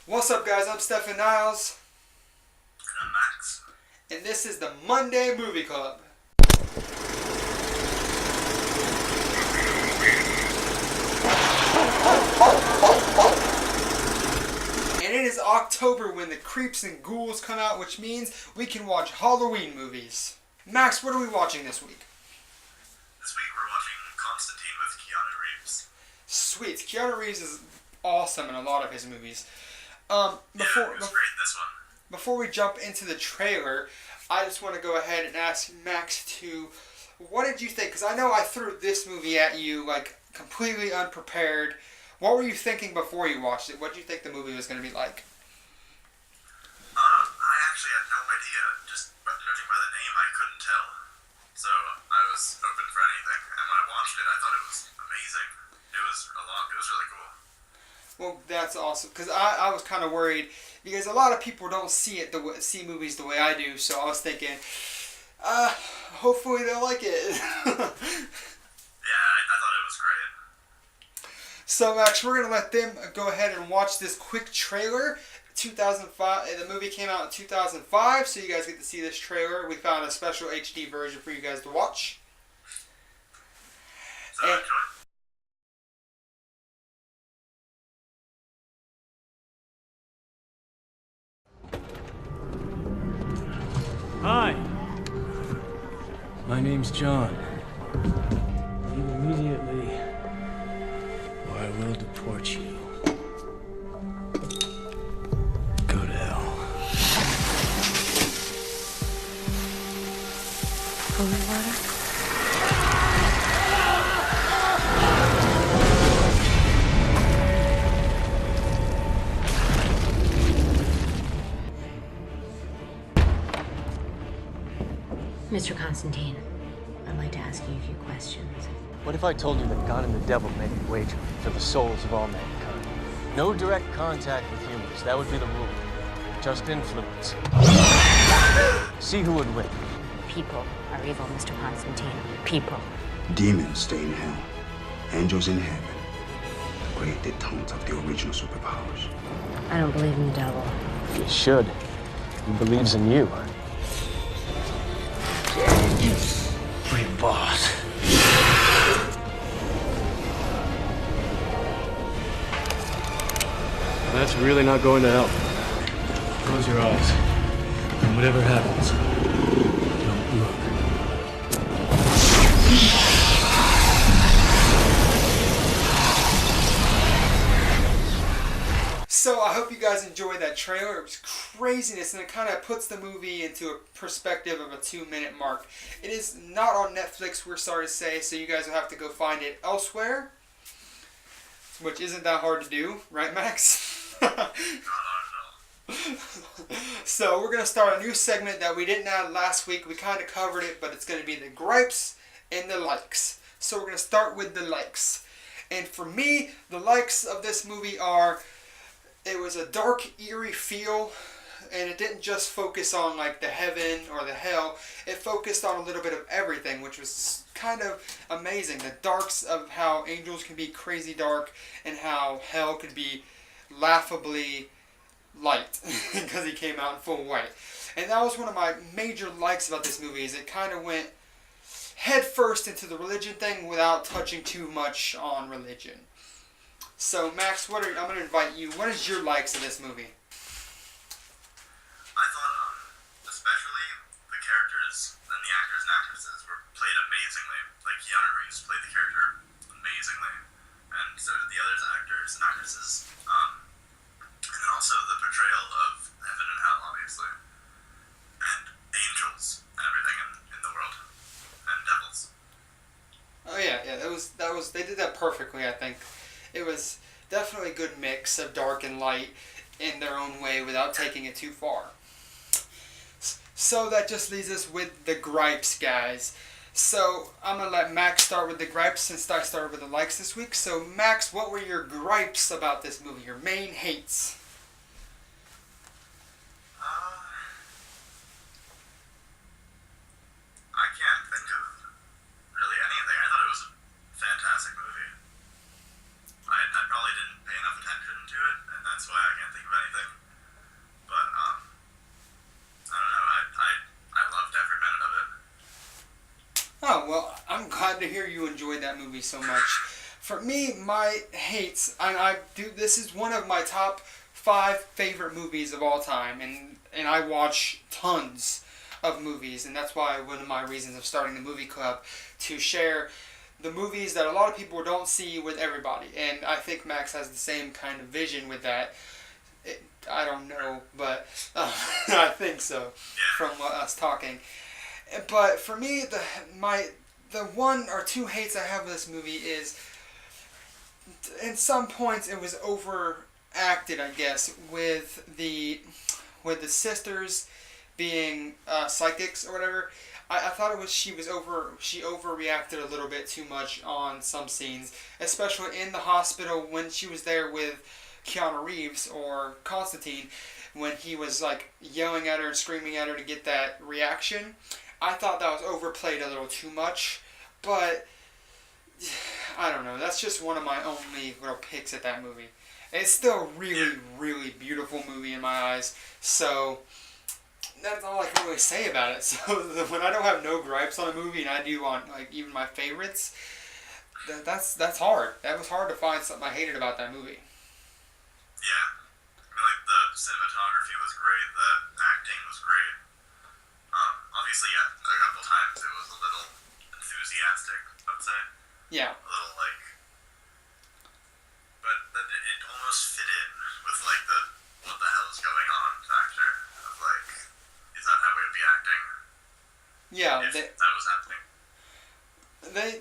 What's up, guys? I'm Stephanniles, And I'm Max. and this is the Monday Movie Club. And it is October when the Creeps and Ghouls come out, which means we can watch Halloween movies. Max, what are we watching this week? This week we're watching Constantine with Keanu Reeves. Sweet. Keanu Reeves is awesome in a lot of his movies. He was great in this one. Before we jump into the trailer, I just want to go ahead and ask Max what did you think? Because I know I threw this movie at you like completely unprepared. What were you thinking before you watched it? What did you think the movie was going to be like? I actually had no idea. Just judging by the name, I couldn't tell. So I was open for anything. And when I watched it, I thought it was amazing. It was really cool. Well, that's awesome. Because I was kind of worried because a lot of people don't see movies the way I do. So I was thinking, hopefully they'll like it. Yeah, I thought it was great. So Max, we're gonna let them go ahead and watch this quick trailer. 2005. The movie came out in 2005, so you guys get to see this trailer. We found a special HD version for you guys to watch. So enjoy. Hi. My name's John. Leave immediately, or I will deport you. Go to hell. Holy water? Mr. Constantine, I'd like to ask you a few questions. What if I told you that God and the devil made a wager for the souls of all mankind? No direct contact with humans. That would be the rule. Just influence. See who would win. People are evil, Mr. Constantine. People. Demons stay in hell. Angels in heaven. The great detente of the original superpowers. I don't believe in the devil. You should. He believes in you. Free boss. That's really not going to help. Close your eyes. And whatever happens, don't look. So I hope you guys enjoyed that trailer. It was craziness, and it kind of puts the movie into a perspective of a 2-minute mark. It is not on Netflix, we're sorry to say, so you guys will have to go find it elsewhere, which isn't that hard to do, right, Max? So we're going to start a new segment that we didn't add last week. We kind of covered it, but it's going to be the gripes and the likes. So we're going to start with the likes. And for me, the likes of this movie are, it was a dark, eerie feel, and it didn't just focus on like the heaven or the hell. It focused on a little bit of everything, which was kind of amazing. The darks of how angels can be crazy dark and how hell could be laughably light because he came out in full white. And that was one of my major likes about this movie, is it kind of went head first into the religion thing without touching too much on religion. So Max, I'm going to invite you. What is your likes of this movie? I thought, especially the characters and the actors and actresses were played amazingly. Like Keanu Reeves played the character amazingly, and so did the other actors and actresses. And then also the portrayal of heaven and hell, obviously, and angels and everything in the world, and devils. Oh yeah, that was they did that perfectly. I think it was definitely a good mix of dark and light in their own way without taking it too far. So that just leaves us with the gripes, guys. So I'm going to let Max start with the gripes since I started with the likes this week. So Max, what were your gripes about this movie, your main hates? I can't think of really anything. I thought it was a fantastic movie. I probably didn't pay enough attention to it, and that's why I can't think of anything. to hear you enjoyed that movie so much. For me, my hates, this is one of my top 5 favorite movies of all time, and I watch tons of movies, and that's why one of my reasons of starting the movie club, to share the movies that a lot of people don't see with everybody, and I think Max has the same kind of vision with that. I don't know, but I think so from us talking. But for me, the 1 or 2 hates I have of this movie is, in some points it was overacted, I guess, with the sisters being psychics or whatever. I thought she overreacted a little bit too much on some scenes, especially in the hospital when she was there with Keanu Reeves or Constantine, when he was like yelling at her and screaming at her to get that reaction. I thought that was overplayed a little too much, but I don't know. That's just one of my only little picks at that movie. It's still a really, really beautiful movie in my eyes, so that's all I can really say about it. So when I don't have no gripes on a movie, and I do on like even my favorites, that's hard. That was hard to find something I hated about that movie. Yeah. I mean, like, the cinematography was great, the acting was great. Obviously, yeah, a couple times it was a little enthusiastic, I would say. Yeah. A little, like... But it almost fit in with, like, the what the hell is going on factor of, like, is that how we would be acting? Yeah. If that was happening.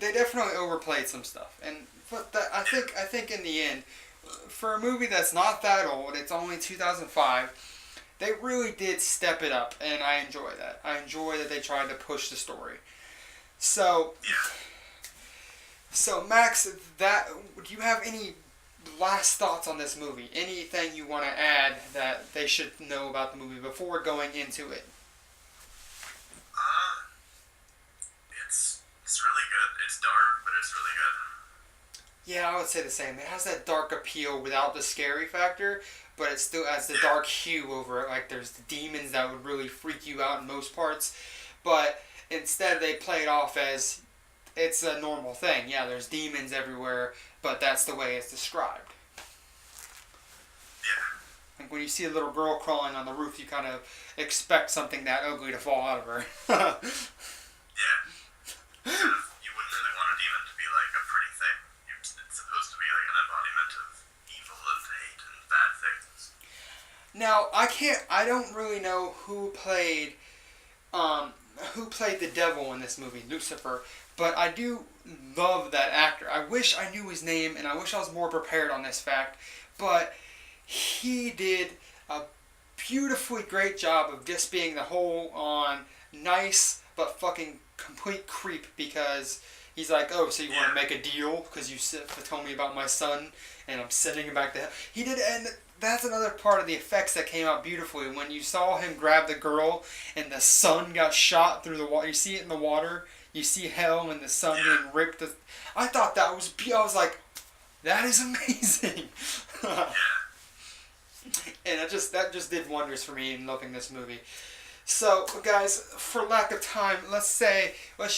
They definitely overplayed some stuff. But I think in the end, for a movie that's not that old, it's only 2005, they really did step it up, and I enjoy that. I enjoy that they tried to push the story. So Max, do you have any last thoughts on this movie? Anything you want to add that they should know about the movie before going into it? It's really good. It's dark, but it's really good. Yeah, I would say the same. It has that dark appeal without the scary factor, but it still has the dark hue over it. Like, there's the demons that would really freak you out in most parts, but instead they play it off as it's a normal thing. Yeah, there's demons everywhere, but that's the way it's described. Yeah. Like when you see a little girl crawling on the roof, you kind of expect something that ugly to fall out of her. Yeah. You wouldn't really want a demon to be like a pretty thing. It's supposed to be like an embodiment of evil and hate and bad things. Now, I don't really know who played the devil in this movie, Lucifer, but I do love that actor. I wish I knew his name, and I wish I was more prepared on this fact, but he did a beautifully great job of just being the whole on nice but fucking complete creep, because he's like, oh, so you want to make a deal because you told me about my son and I'm sending him back to hell. He did, and that's another part of the effects that came out beautifully. When you saw him grab the girl and the sun got shot through the water, you see it in the water, you see hell and the sun being ripped. I thought that was, I was like, that is amazing. And that just did wonders for me in loving this movie. So, guys, for lack of time, let's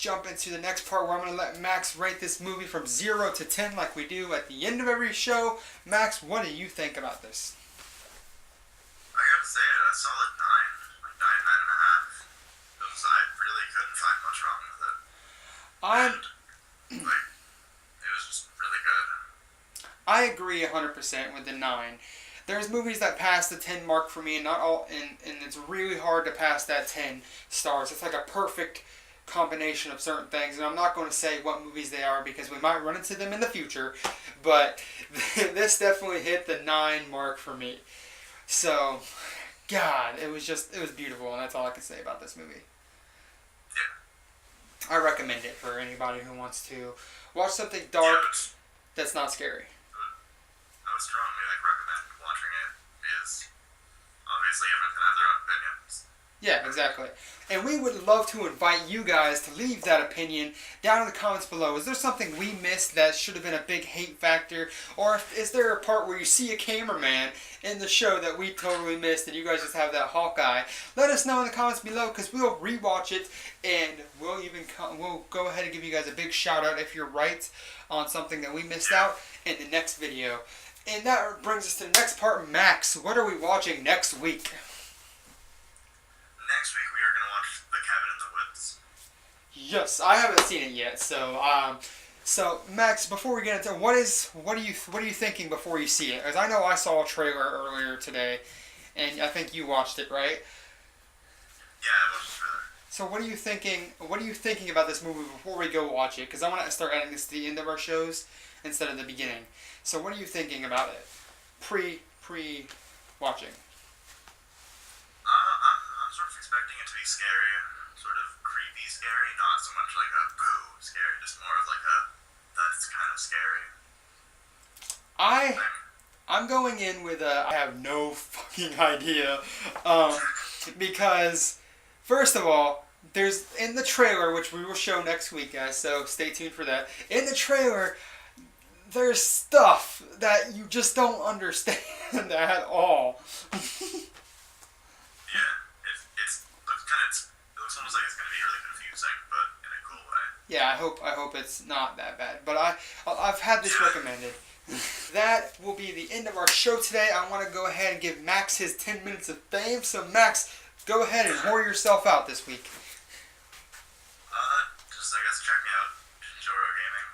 jump into the next part where I'm going to let Max rate this movie from 0 to 10 like we do at the end of every show. Max, what do you think about this? I gotta say, a solid 9, like 9.5. Because I really couldn't find much wrong with it. It was just really good. I agree 100% with the 9. There's movies that pass the 10 mark for me, and not all, and it's really hard to pass that 10 stars. It's like a perfect combination of certain things, and I'm not going to say what movies they are because we might run into them in the future, but this definitely hit the 9 mark for me. So, God, it was beautiful, and that's all I can say about this movie. Yeah. I recommend it for anybody who wants to watch something dark that's not scary. I would strongly recommend watching it, because obviously everyone can have their own opinions. Yeah, exactly. And we would love to invite you guys to leave that opinion down in the comments below. Is there something we missed that should have been a big hate factor? Or is there a part where you see a cameraman in the show that we totally missed and you guys just have that Hawkeye? Let us know in the comments below, because we'll rewatch it and we'll go ahead and give you guys a big shout out if you're right on something that we missed out in the next video. And that brings us to the next part. Max, what are we watching next week? Next week we are going to watch The Cabin in the Woods. Yes, I haven't seen it yet. So Max, before we get into what are you thinking before you see it? Because I know I saw a trailer earlier today, and I think you watched it, right? Yeah, I watched the trailer. So what are you thinking? What are you thinking about this movie before we go watch it? Because I want to start adding this to the end of our shows instead of the beginning. So what are you thinking about it? Pre watching. I'm sort of expecting it to be scary, sort of creepy scary, not so much like a boo scary, just more of like a that's kind of scary. I'm going in with I have no fucking idea, because first of all, there's in the trailer, which we will show next week, guys. So stay tuned for that. In the trailer, there's stuff that you just don't understand at all. Yeah, it looks almost like it's going to be really confusing, but in a cool way. Yeah, I hope it's not that bad. But I've had this recommended. That will be the end of our show today. I want to go ahead and give Max his 10 minutes of fame. So Max, go ahead and whore yourself out this week. Just I guess check me out, Joro Gaming,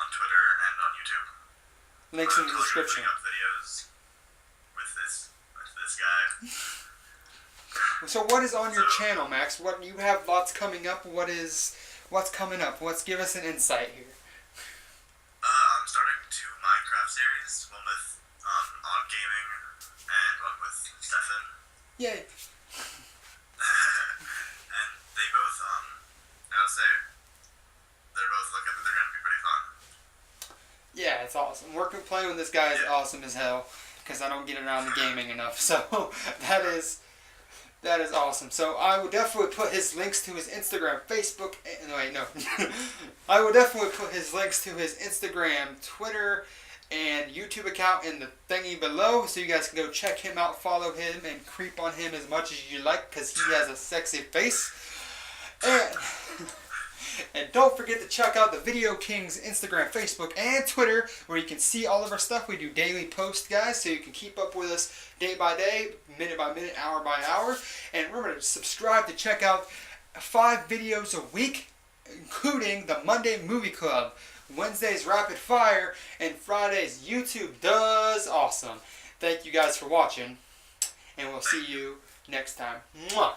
on Twitter and on YouTube. Links in the description. Up videos with this guy. So what is on your channel, Max? What you have lots coming up. What's coming up? Let's give us an insight here. I'm starting 2 Minecraft series, one with Odd Gaming and one with Stefan. Yay. And they both I would say they're both looking they're gonna be pretty fun. Yeah, it's awesome. Playing with this guy is awesome as hell, because I don't get around the gaming enough. So that is awesome. So I will definitely put his links to his Instagram, Facebook. I will definitely put his links to his Instagram, Twitter, and YouTube account in the thingy below, so you guys can go check him out, follow him, and creep on him as much as you like, because he has a sexy face. And don't forget to check out the Video Kings Instagram, Facebook, and Twitter, where you can see all of our stuff. We do daily posts, guys, so you can keep up with us day by day, minute by minute, hour by hour. And remember to subscribe to check out 5 videos a week, including the Monday Movie Club, Wednesday's Rapid Fire, and Friday's YouTube Does Awesome. Thank you guys for watching, and we'll see you next time. Mwah!